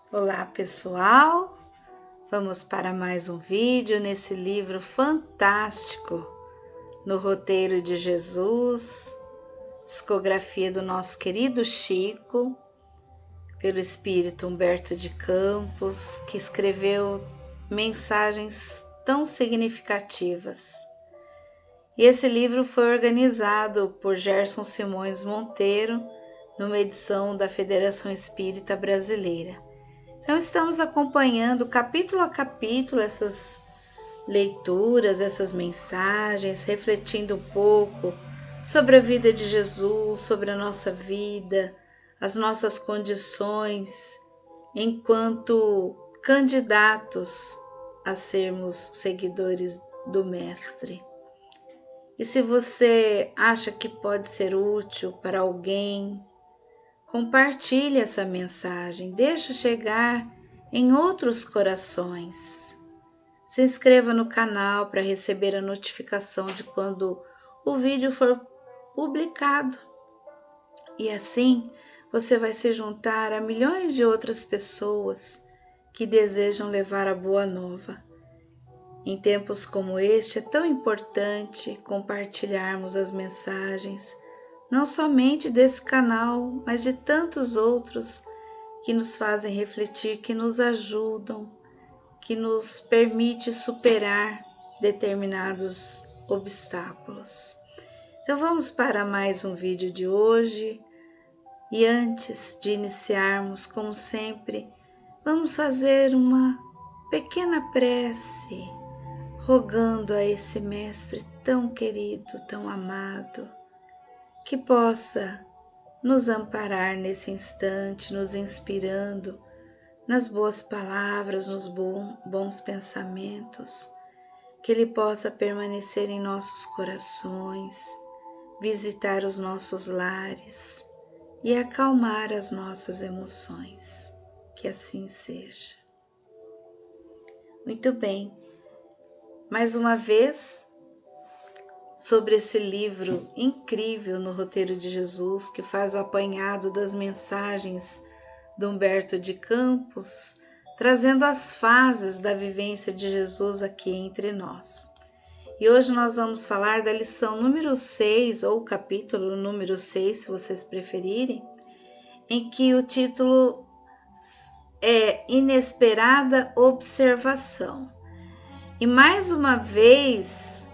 Olá pessoal, vamos para mais um vídeo nesse livro fantástico, No Roteiro de Jesus, psicografia do nosso querido Chico, pelo espírito Humberto de Campos, que escreveu mensagens tão significativas. E esse livro foi organizado por Gerson Simões Monteiro, numa edição da Federação Espírita Brasileira. Então, estamos acompanhando capítulo a capítulo essas leituras, essas mensagens, refletindo um pouco sobre a vida de Jesus, sobre a nossa vida, as nossas condições enquanto candidatos a sermos seguidores do Mestre. E se você acha que pode ser útil para alguém, compartilhe essa mensagem, deixa chegar em outros corações. Se inscreva no canal para receber a notificação de quando o vídeo for publicado. E assim você vai se juntar a milhões de outras pessoas que desejam levar a boa nova. Em tempos como este é tão importante compartilharmos as mensagens, não somente desse canal, mas de tantos outros que nos fazem refletir, que nos ajudam, que nos permite superar determinados obstáculos. Então vamos para mais um vídeo de hoje e antes de iniciarmos, como sempre, vamos fazer uma pequena prece, rogando a esse Mestre tão querido, tão amado, que possa nos amparar nesse instante, nos inspirando nas boas palavras, nos bons pensamentos, que Ele possa permanecer em nossos corações, visitar os nossos lares e acalmar as nossas emoções. Que assim seja. Muito bem, mais uma vez, sobre esse livro incrível No Roteiro de Jesus, que faz o apanhado das mensagens de Humberto de Campos, trazendo as fases da vivência de Jesus aqui entre nós. E hoje nós vamos falar da lição número 6, ou capítulo número 6, se vocês preferirem, em que o título é Inesperada Observação. E mais uma vez,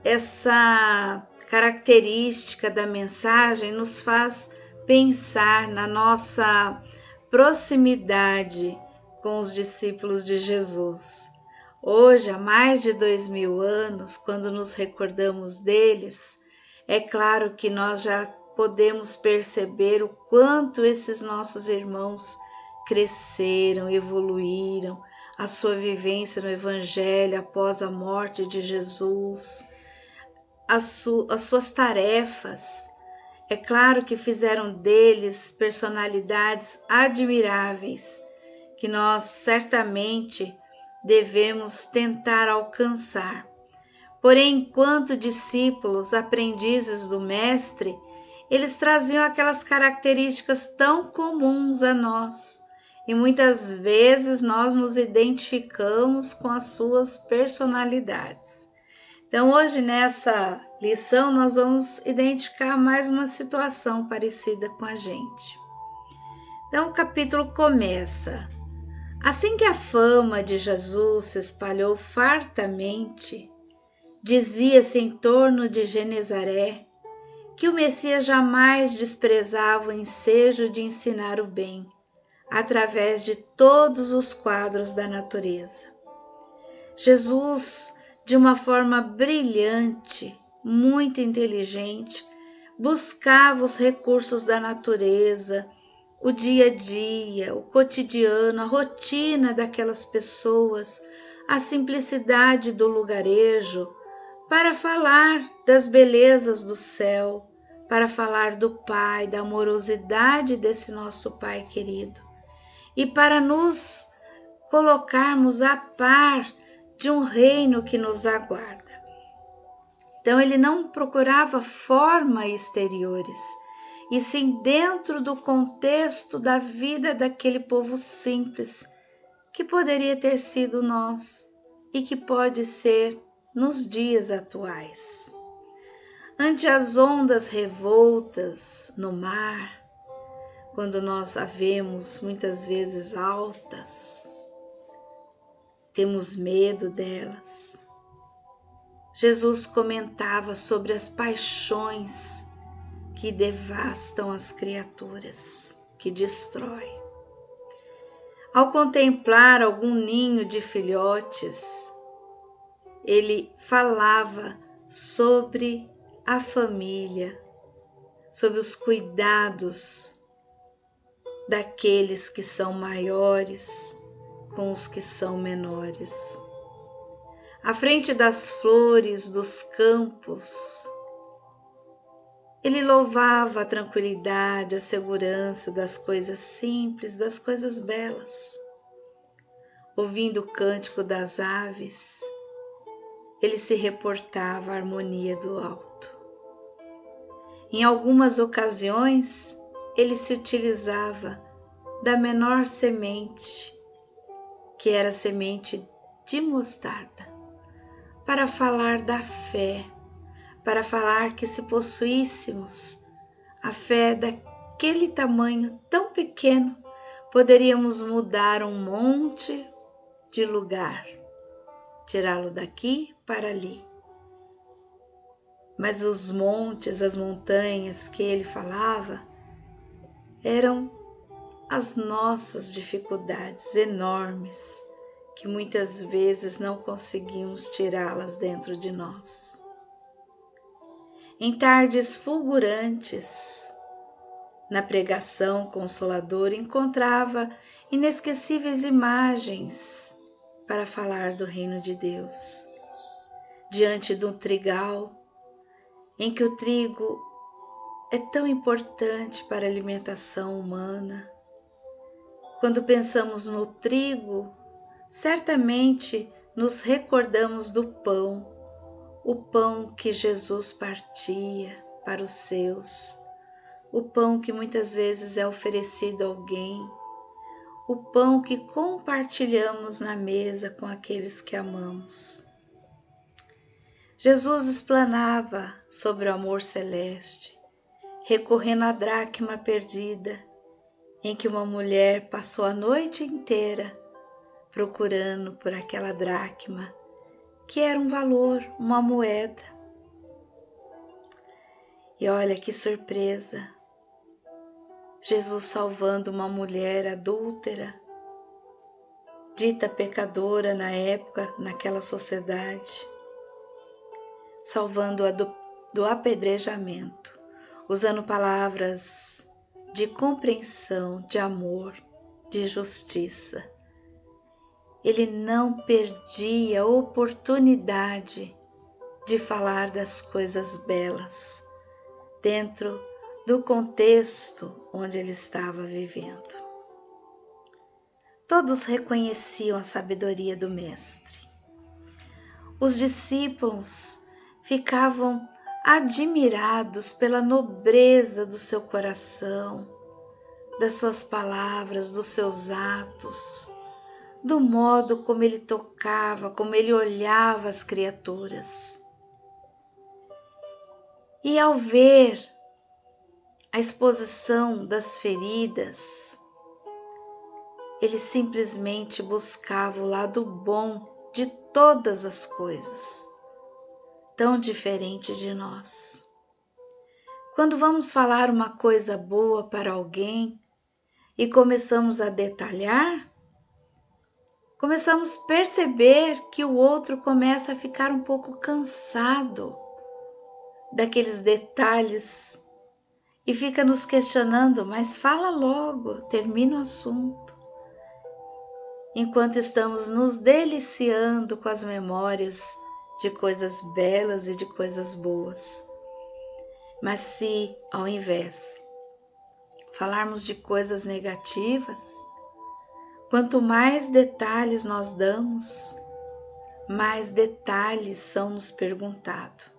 essa característica da mensagem nos faz pensar na nossa proximidade com os discípulos de Jesus. Hoje, há mais de 2000 anos, quando nos recordamos deles, é claro que nós já podemos perceber o quanto esses nossos irmãos cresceram, evoluíram, a sua vivência no Evangelho após a morte de Jesus, as suas tarefas. É claro que fizeram deles personalidades admiráveis, que nós certamente devemos tentar alcançar. Porém, enquanto discípulos, aprendizes do Mestre, eles traziam aquelas características tão comuns a nós, e muitas vezes nós nos identificamos com as suas personalidades. Então, hoje nessa lição nós vamos identificar mais uma situação parecida com a gente. Então, o capítulo começa: assim que a fama de Jesus se espalhou fartamente, dizia-se em torno de Genezaré que o Messias jamais desprezava o ensejo de ensinar o bem, através de todos os quadros da natureza. Jesus, de uma forma brilhante, muito inteligente, buscava os recursos da natureza, o dia a dia, o cotidiano, a rotina daquelas pessoas, a simplicidade do lugarejo, para falar das belezas do céu, para falar do Pai, da amorosidade desse nosso Pai querido, e para nos colocarmos a par de um reino que nos aguarda. Então ele não procurava formas exteriores, e sim dentro do contexto da vida daquele povo simples, que poderia ter sido nós e que pode ser nos dias atuais. Ante as ondas revoltas no mar, quando nós a vemos muitas vezes altas, temos medo delas. Jesus comentava sobre as paixões que devastam as criaturas, que destrói. Ao contemplar algum ninho de filhotes, ele falava sobre a família, sobre os cuidados daqueles que são maiores com os que são menores. À frente das flores dos campos, ele louvava a tranquilidade, a segurança das coisas simples, das coisas belas. Ouvindo o cântico das aves, ele se reportava à harmonia do alto. Em algumas ocasiões, ele se utilizava da menor semente, que era a semente de mostarda, para falar da fé, para falar que se possuíssemos a fé daquele tamanho tão pequeno, poderíamos mudar um monte de lugar, tirá-lo daqui para ali. Mas os montes, as montanhas que ele falava, eram as nossas dificuldades enormes, que muitas vezes não conseguimos tirá-las dentro de nós. Em tardes fulgurantes, na pregação consoladora, encontrava inesquecíveis imagens para falar do reino de Deus. Diante de um trigal, em que o trigo é tão importante para a alimentação humana. Quando pensamos no trigo, certamente nos recordamos do pão, o pão que Jesus partia para os seus, o pão que muitas vezes é oferecido a alguém, o pão que compartilhamos na mesa com aqueles que amamos. Jesus explanava sobre o amor celeste, recorrendo à dracma perdida, em que uma mulher passou a noite inteira procurando por aquela dracma, que era um valor, uma moeda. E olha que surpresa, Jesus salvando uma mulher adúltera, dita pecadora na época, naquela sociedade, salvando-a do apedrejamento, usando palavras de compreensão, de amor, de justiça. Ele não perdia a oportunidade de falar das coisas belas dentro do contexto onde ele estava vivendo. Todos reconheciam a sabedoria do Mestre. Os discípulos ficavam admirados pela nobreza do seu coração, das suas palavras, dos seus atos, do modo como ele tocava, como ele olhava as criaturas. E ao ver a exposição das feridas, ele simplesmente buscava o lado bom de todas as coisas, tão diferente de nós. Quando vamos falar uma coisa boa para alguém e começamos a detalhar, começamos a perceber que o outro começa a ficar um pouco cansado daqueles detalhes e fica nos questionando, mas fala logo, termina o assunto. Enquanto estamos nos deliciando com as memórias de coisas belas e de coisas boas. Mas se, ao invés, falarmos de coisas negativas, quanto mais detalhes nós damos, mais detalhes são nos perguntados.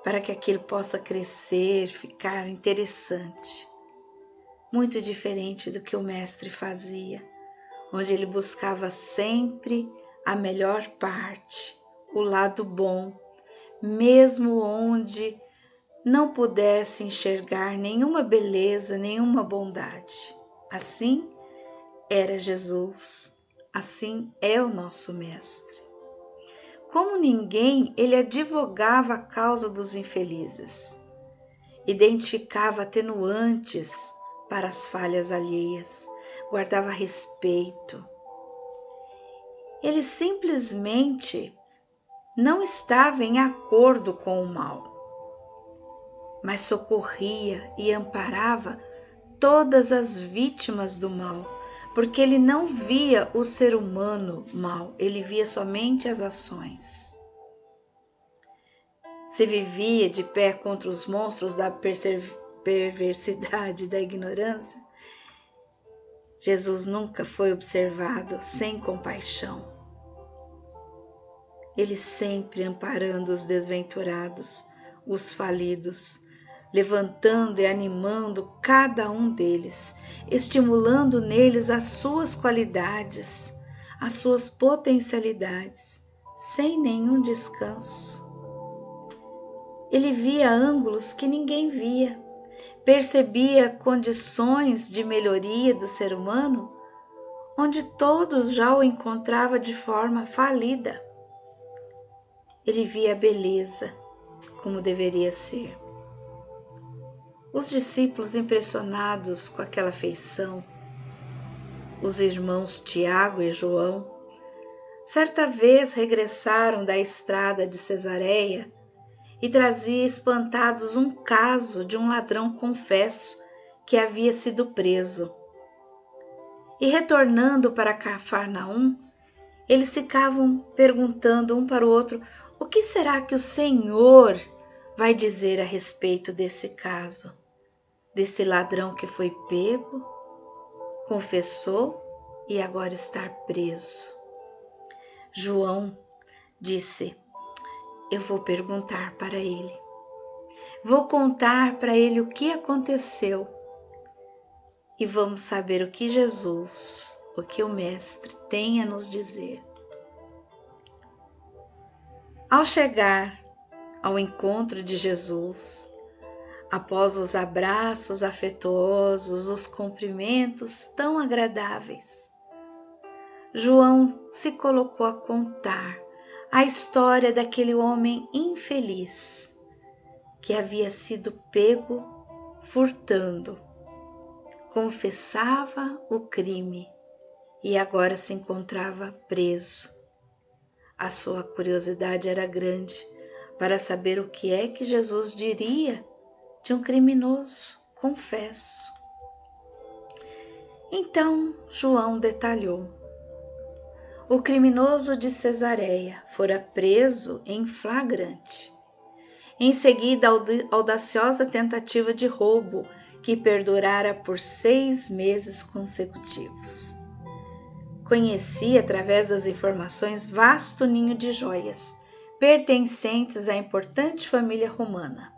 para que aquilo possa crescer, ficar interessante. Muito diferente do que o mestre fazia, onde ele buscava sempre a melhor parte, o lado bom, mesmo onde não pudesse enxergar nenhuma beleza, nenhuma bondade. Assim era Jesus, assim é o nosso mestre. Como ninguém, ele advogava a causa dos infelizes, identificava atenuantes para as falhas alheias, guardava respeito. Ele simplesmente não estava em acordo com o mal, mas socorria e amparava todas as vítimas do mal, porque ele não via o ser humano mal, ele via somente as ações. Se vivia de pé contra os monstros da perversidade e da ignorância, Jesus nunca foi observado sem compaixão. Ele sempre amparando os desventurados, os falidos, levantando e animando cada um deles, estimulando neles as suas qualidades, as suas potencialidades, sem nenhum descanso. Ele via ângulos que ninguém via, percebia condições de melhoria do ser humano, onde todos já o encontravam de forma falida. Ele via a beleza como deveria ser. Os discípulos, impressionados com aquela feição, os irmãos Tiago e João, certa vez regressaram da estrada de Cesareia e traziam espantados um caso de um ladrão confesso que havia sido preso. E retornando para Cafarnaum, eles ficavam perguntando um para o outro: o que será que o Senhor vai dizer a respeito desse caso? Desse ladrão que foi pego, confessou e agora está preso. João disse: eu vou perguntar para ele. Vou contar para ele o que aconteceu. E vamos saber o que Jesus, o que o Mestre tem a nos dizer. Ao chegar ao encontro de Jesus, após os abraços afetuosos, os cumprimentos tão agradáveis, João se colocou a contar a história daquele homem infeliz que havia sido pego furtando, confessava o crime e agora se encontrava preso. A sua curiosidade era grande para saber o que é que Jesus diria de um criminoso confesso. Então João detalhou: o criminoso de Cesareia fora preso em flagrante. Em seguida, a audaciosa tentativa de roubo que perdurara por 6 meses consecutivos. Conhecia, através das informações, vasto ninho de joias, pertencentes à importante família romana.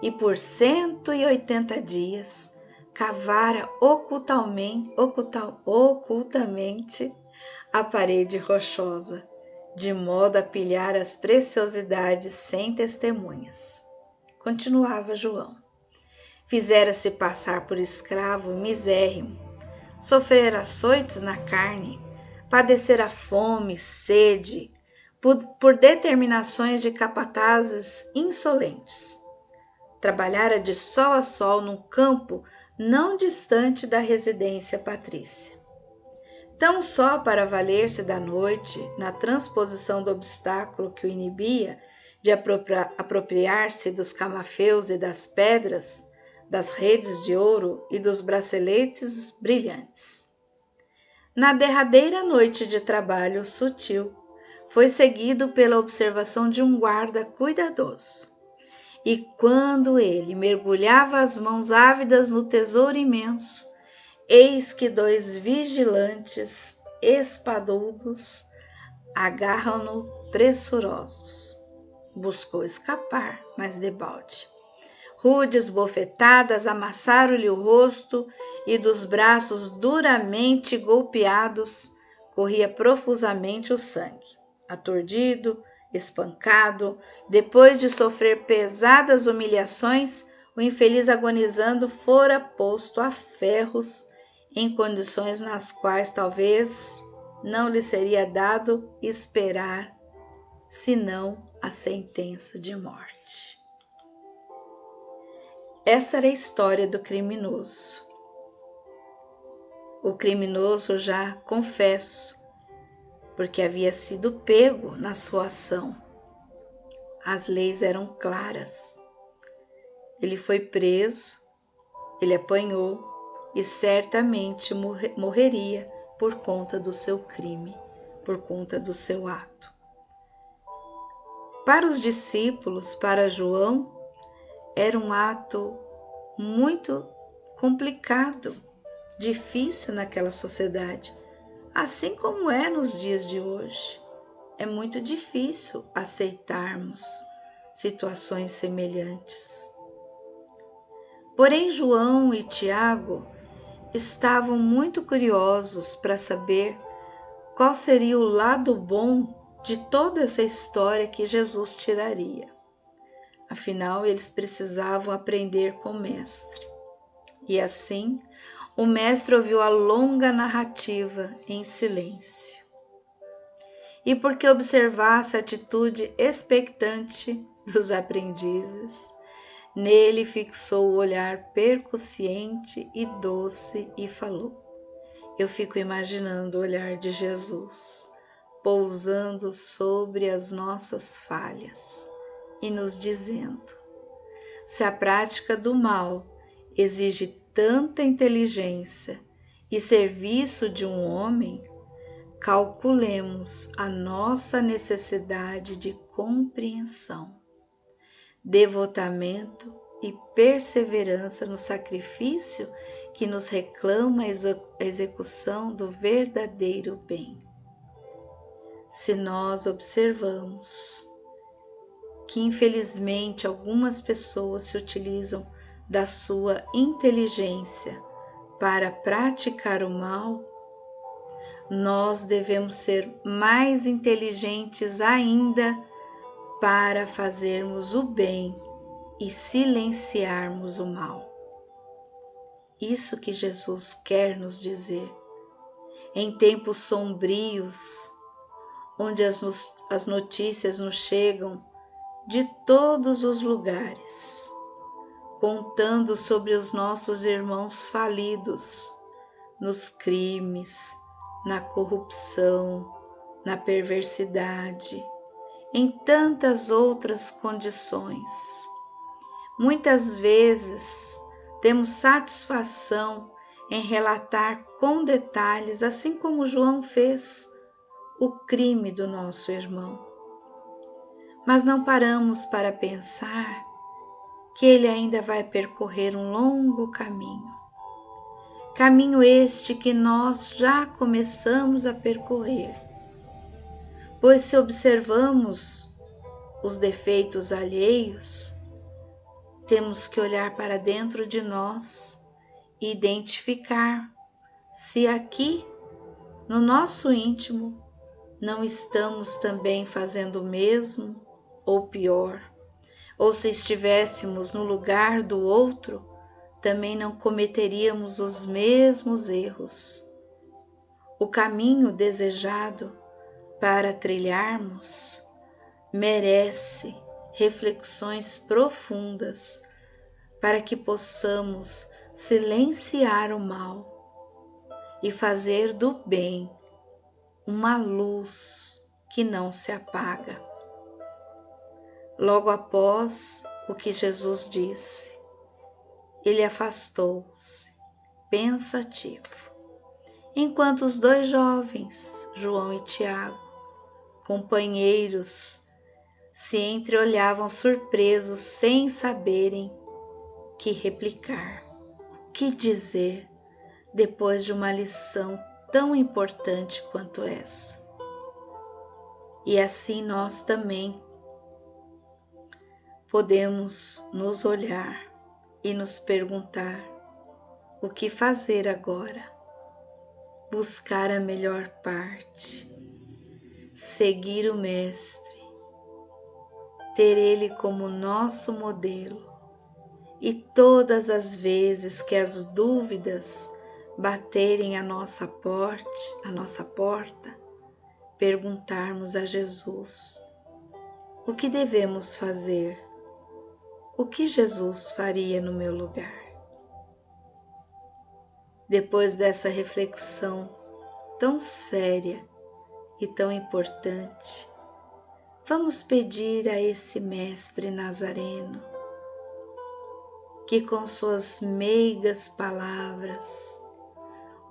E por 180 dias, cavara ocultamente a parede rochosa, de modo a pilhar as preciosidades sem testemunhas. Continuava João. Fizera-se passar por escravo misérrimo, sofrer açoites na carne, padecer a fome, sede, por determinações de capatazes insolentes. Trabalhara de sol a sol num campo não distante da residência patrícia. Tão só para valer-se da noite, na transposição do obstáculo que o inibia de apropriar-se dos camafeus e das pedras, das redes de ouro e dos braceletes brilhantes. Na derradeira noite de trabalho sutil, foi seguido pela observação de um guarda cuidadoso. E quando ele mergulhava as mãos ávidas no tesouro imenso, eis que 2 vigilantes espadudos agarram-no pressurosos. buscou escapar, mas debalde. Rudes bofetadas amassaram-lhe o rosto e dos braços duramente golpeados corria profusamente o sangue. Aturdido, espancado, depois de sofrer pesadas humilhações, o infeliz agonizando fora posto a ferros em condições nas quais talvez não lhe seria dado esperar senão a sentença de morte. Essa era a história do criminoso. O criminoso já confesso, porque havia sido pego na sua ação. As leis eram claras. Ele foi preso, ele apanhou e certamente morreria por conta do seu crime, por conta do seu ato. Para os discípulos, para João, era um ato muito complicado, difícil naquela sociedade, assim como é nos dias de hoje. É muito difícil aceitarmos situações semelhantes. Porém, João e Tiago estavam muito curiosos para saber qual seria o lado bom de toda essa história que Jesus tiraria. Afinal, eles precisavam aprender com o mestre. E assim, o mestre ouviu a longa narrativa em silêncio. E porque observasse a atitude expectante dos aprendizes, nele fixou o olhar percussiente e doce e falou. Eu fico imaginando o olhar de Jesus, pousando sobre as nossas falhas e nos dizendo: se a prática do mal exige tanta inteligência e serviço de um homem, calculemos a nossa necessidade de compreensão, devotamento e perseverança no sacrifício que nos reclama a execução do verdadeiro bem. Se nós observamos que infelizmente algumas pessoas se utilizam da sua inteligência para praticar o mal, nós devemos ser mais inteligentes ainda para fazermos o bem e silenciarmos o mal. Isso que Jesus quer nos dizer. Em tempos sombrios, onde as notícias nos chegam de todos os lugares, contando sobre os nossos irmãos falidos nos crimes, na corrupção, na perversidade, em tantas outras condições. Muitas vezes temos satisfação em relatar com detalhes, assim como João fez, o crime do nosso irmão. Mas não paramos para pensar que ele ainda vai percorrer um longo caminho. Caminho este que nós já começamos a percorrer. Pois se observamos os defeitos alheios, temos que olhar para dentro de nós e identificar se aqui, no nosso íntimo, não estamos também fazendo o mesmo ou pior, ou se estivéssemos no lugar do outro, também não cometeríamos os mesmos erros. O caminho desejado para trilharmos merece reflexões profundas para que possamos silenciar o mal e fazer do bem uma luz que não se apaga. Logo após o que Jesus disse, ele afastou-se, pensativo, enquanto os dois jovens, João e Tiago, companheiros, se entreolhavam surpresos sem saberem que replicar, o que dizer depois de uma lição tão importante quanto essa. E assim nós também podemos nos olhar e nos perguntar o que fazer agora. Buscar a melhor parte, seguir o Mestre, ter Ele como nosso modelo e todas as vezes que as dúvidas baterem a nossa porta, perguntarmos a Jesus o que devemos fazer, o que Jesus faria no meu lugar. Depois dessa reflexão tão séria e tão importante, vamos pedir a esse Mestre Nazareno que com suas meigas palavras,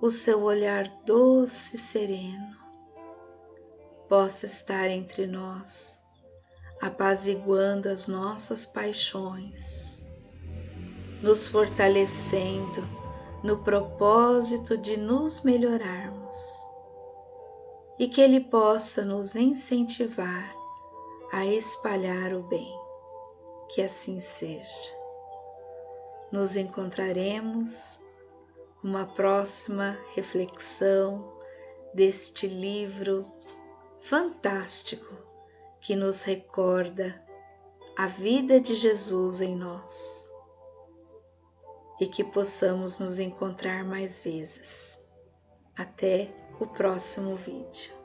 o seu olhar doce e sereno, possa estar entre nós, apaziguando as nossas paixões, nos fortalecendo no propósito de nos melhorarmos e que Ele possa nos incentivar a espalhar o bem. Que assim seja. Nos encontraremos numa próxima reflexão deste livro fantástico que nos recorda a vida de Jesus em nós. E que possamos nos encontrar mais vezes. Até o próximo vídeo.